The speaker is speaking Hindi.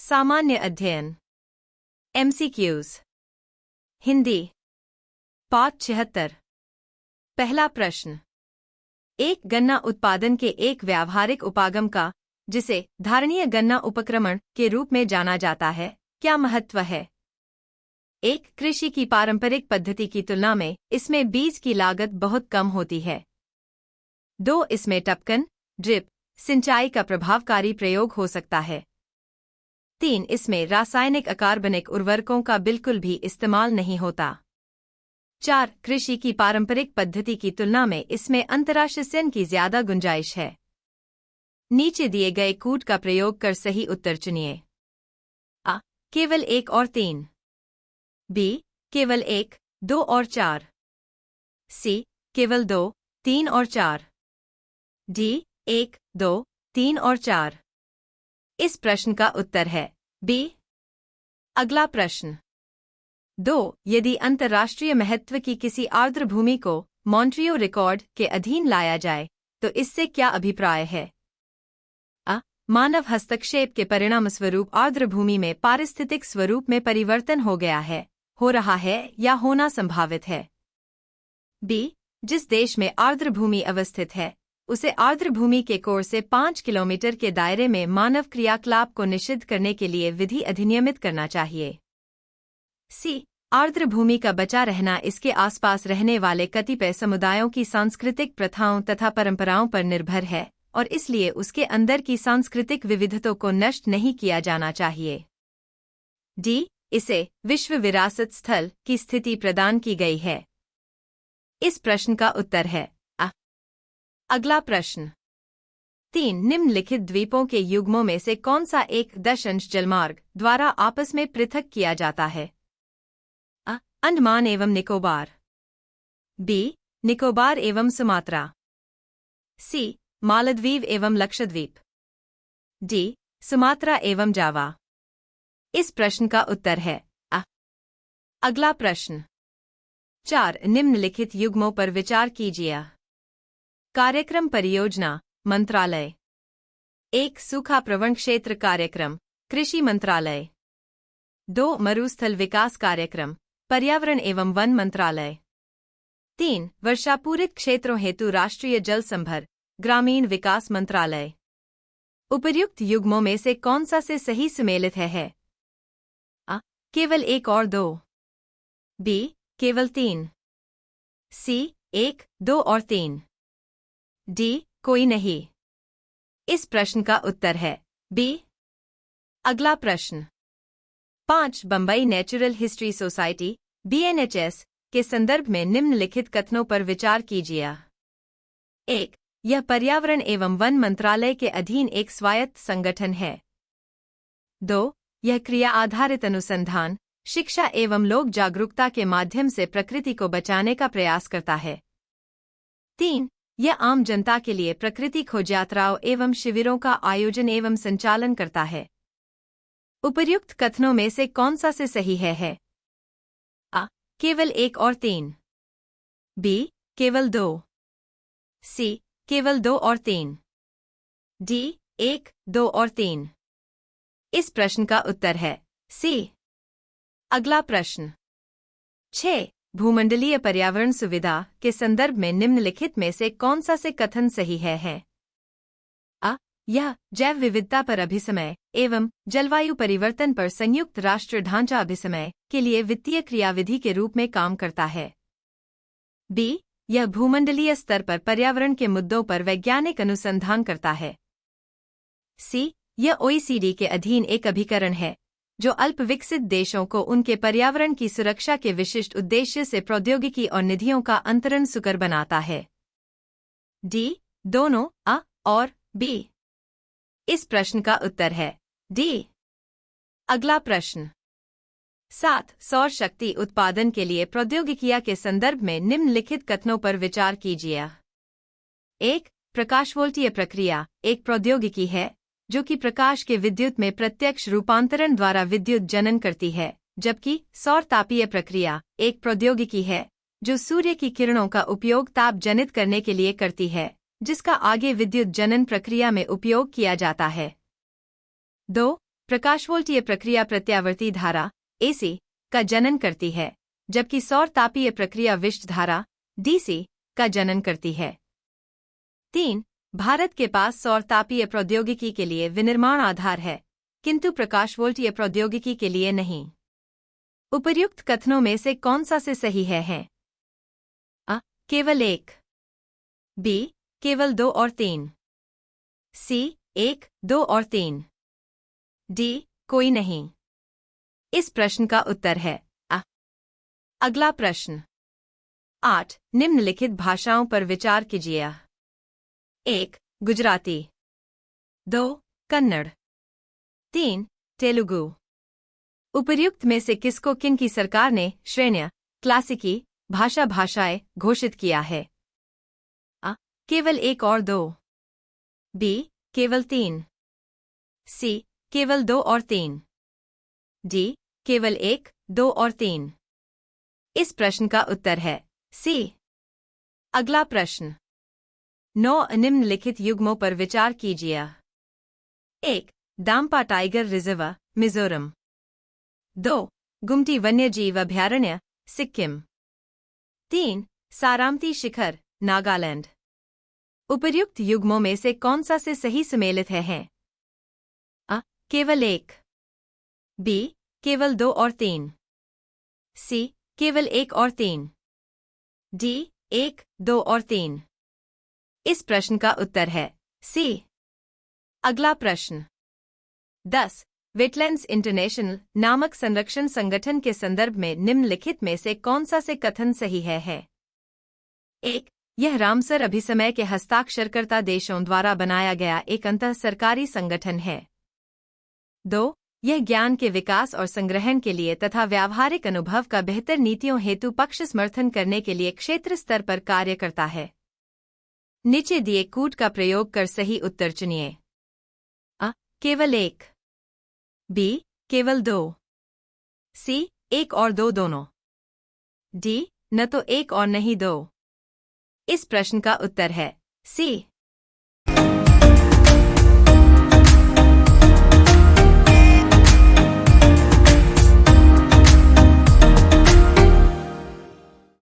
सामान्य अध्ययन MCQs हिंदी पाठ 76। पहला प्रश्न। एक गन्ना उत्पादन के एक व्यावहारिक उपागम का, जिसे धारणीय गन्ना उपक्रमण के रूप में जाना जाता है, क्या महत्व है? एक, कृषि की पारंपरिक पद्धति की तुलना में इसमें बीज की लागत बहुत कम होती है। 2, इसमें टपकन ड्रिप सिंचाई का प्रभावकारी प्रयोग हो सकता है। 3, इसमें रासायनिक अकार्बनिक उर्वरकों का बिल्कुल भी इस्तेमाल नहीं होता। 4, कृषि की पारंपरिक पद्धति की तुलना में इसमें अंतराशस्यन की ज्यादा गुंजाइश है। नीचे दिए गए कूट का प्रयोग कर सही उत्तर चुनिए। आ, केवल 1 और 3। बी, केवल 1, 2 और 4। सी, केवल 2, 3 और 4। डी, 1, 2, 3 और 4। इस प्रश्न का उत्तर है बी। अगला प्रश्न। 2, यदि अंतर्राष्ट्रीय महत्व की किसी आर्द्र भूमि को मॉन्ट्रियो रिकॉर्ड के अधीन लाया जाए तो इससे क्या अभिप्राय है? अ, मानव हस्तक्षेप के परिणामस्वरूप आर्द्र भूमि में पारिस्थितिक स्वरूप में परिवर्तन हो गया है, हो रहा है या होना संभावित है। बी, जिस देश में आर्द्र भूमि अवस्थित है उसे आर्द्र भूमि के कोर से 5 किलोमीटर के दायरे में मानव क्रियाकलाप को निषिद्ध करने के लिए विधि अधिनियमित करना चाहिए। सी, आर्द्र भूमि का बचा रहना इसके आसपास रहने वाले कतिपय समुदायों की सांस्कृतिक प्रथाओं तथा परंपराओं पर निर्भर है और इसलिए उसके अंदर की सांस्कृतिक विविधता को नष्ट नहीं किया जाना चाहिए। डी, इसे विश्व विरासत स्थल की स्थिति प्रदान की गई है। इस प्रश्न का उत्तर है आ। अगला प्रश्न। 3, निम्नलिखित द्वीपों के युग्मों में से कौन सा एक दशांश जलमार्ग द्वारा आपस में पृथक किया जाता है? अ, अंडमान एवं निकोबार। बी, निकोबार एवं सुमात्रा। सी, मालदीव एवं लक्षद्वीप। डी, सुमात्रा एवं जावा। इस प्रश्न का उत्तर है आ। अगला प्रश्न। 4, निम्नलिखित युग्मों पर विचार कीजिए। कार्यक्रम परियोजना मंत्रालय। 1, सूखा प्रवण क्षेत्र कार्यक्रम कृषि मंत्रालय। 2, मरुस्थल विकास कार्यक्रम पर्यावरण एवं वन मंत्रालय। 3, वर्षापूरित क्षेत्रों हेतु राष्ट्रीय जल संभर ग्रामीण विकास मंत्रालय। उपर्युक्त युग्मों में से कौन सा से सही सुमेलित है? आ, केवल 1 और 2। बी, केवल 3। सी, 1, 2 और 3। डी, कोई नहीं। इस प्रश्न का उत्तर है बी। अगला प्रश्न। 5, Bambai natural history society BNHS के संदर्भ में निम्नलिखित कथनों पर विचार कीजिए। 1, यह पर्यावरण एवं वन मंत्रालय के अधीन एक स्वायत्त संगठन है। 2, यह क्रिया आधारित अनुसंधान, शिक्षा एवं लोक जागरूकता के माध्यम से प्रकृति को बचाने का प्रयास करता है। 3, यह आम जनता के लिए प्रकृति खोज यात्राओं एवं शिविरों का आयोजन एवं संचालन करता है। उपर्युक्त कथनों में से कौन सा से सही है? आ, केवल 1 और 3। बी, केवल 2। सी, केवल 2 और 3। डी, 1, 2 और 3। इस प्रश्न का उत्तर है सी। अगला प्रश्न। 6, भूमंडलीय पर्यावरण सुविधा के संदर्भ में निम्नलिखित में से कौन सा से कथन सही है? अ, यह जैव विविधता पर अभिसमय एवं जलवायु परिवर्तन पर संयुक्त राष्ट्र ढांचा अभिसमय के लिए वित्तीय क्रियाविधि के रूप में काम करता है। बी, यह भूमंडलीय स्तर पर पर्यावरण के मुद्दों पर वैज्ञानिक अनुसंधान करता है। सी, यह OECD के अधीन एक अभिकरण है जो अल्प विकसित देशों को उनके पर्यावरण की सुरक्षा के विशिष्ट उद्देश्य से प्रौद्योगिकी और निधियों का अंतरण सुकर बनाता है। डी, दोनों अ और बी। इस प्रश्न का उत्तर है डी। अगला प्रश्न। 7, सौर शक्ति उत्पादन के लिए प्रौद्योगिकियां के संदर्भ में निम्नलिखित कथनों पर विचार कीजिए। 1, प्रकाशवोल्टीय प्रक्रिया एक प्रौद्योगिकी है जो कि प्रकाश के विद्युत में प्रत्यक्ष रूपांतरण द्वारा विद्युत जनन करती है, जबकि सौर तापीय प्रक्रिया एक प्रौद्योगिकी है जो सूर्य की किरणों का उपयोग ताप जनित करने के लिए करती है, जिसका आगे विद्युत जनन प्रक्रिया में उपयोग किया जाता है। 2, प्रकाशवोल्टीय प्रक्रिया प्रत्यावर्ती धारा AC का जनन करती है, जबकि सौर तापीय प्रक्रिया विष्ट धारा DC का जनन करती है। 3. भारत के पास सौर तापीय प्रौद्योगिकी के लिए विनिर्माण आधार है, किंतु प्रकाशवोल्टीय प्रौद्योगिकी के लिए नहीं। उपर्युक्त कथनों में से कौन सा से सही है? अ. केवल 1, B. केवल 2 और 3, C. 1, 2 और 3, D. कोई नहीं। इस प्रश्न का उत्तर है अ। अगला प्रश्न 8. निम्नलिखित भाषाओं पर विचार कीजिए। 1. गुजराती, 2. कन्नड़, 3. तेलुगु। उपर्युक्त में से किसको किनकी सरकार ने श्रेण्य क्लासिकी भाषाएं घोषित किया है? अ. केवल 1 और 2, B. केवल 3, C. केवल 2 और 3, D. केवल 1, 2 और 3। इस प्रश्न का उत्तर है C। अगला प्रश्न 9. निम्नलिखित युग्मों पर विचार कीजिए। 1. दाम्पा टाइगर रिजर्व, मिजोरम, 2. गुमटी वन्यजीव अभयारण्य, सिक्किम, 3. सारामती शिखर, नागालैंड। उपर्युक्त युग्मों में से कौन सा से सही सम्मिलित है? अ. केवल 1, B. केवल 2 और 3, C. केवल 1 और 3, D. 1, 2 और 3। इस प्रश्न का उत्तर है C। अगला प्रश्न 10. वेटलैंड्स इंटरनेशनल नामक संरक्षण संगठन के संदर्भ में निम्नलिखित में से कौन सा से कथन सही है? 1. यह रामसर अभिसमय के हस्ताक्षरकर्ता देशों द्वारा बनाया गया एक अंतः सरकारी संगठन है। 2. यह ज्ञान के विकास और संग्रहण के लिए तथा व्यावहारिक अनुभव का बेहतर नीतियों हेतु पक्ष समर्थन करने के लिए क्षेत्र स्तर पर कार्य करता है। नीचे दिए कूट का प्रयोग कर सही उत्तर चुनिए। अ. केवल 1, B. केवल 2, C. 1 और 2 दोनों, D. न तो 1 और नहीं 2। इस प्रश्न का उत्तर है C।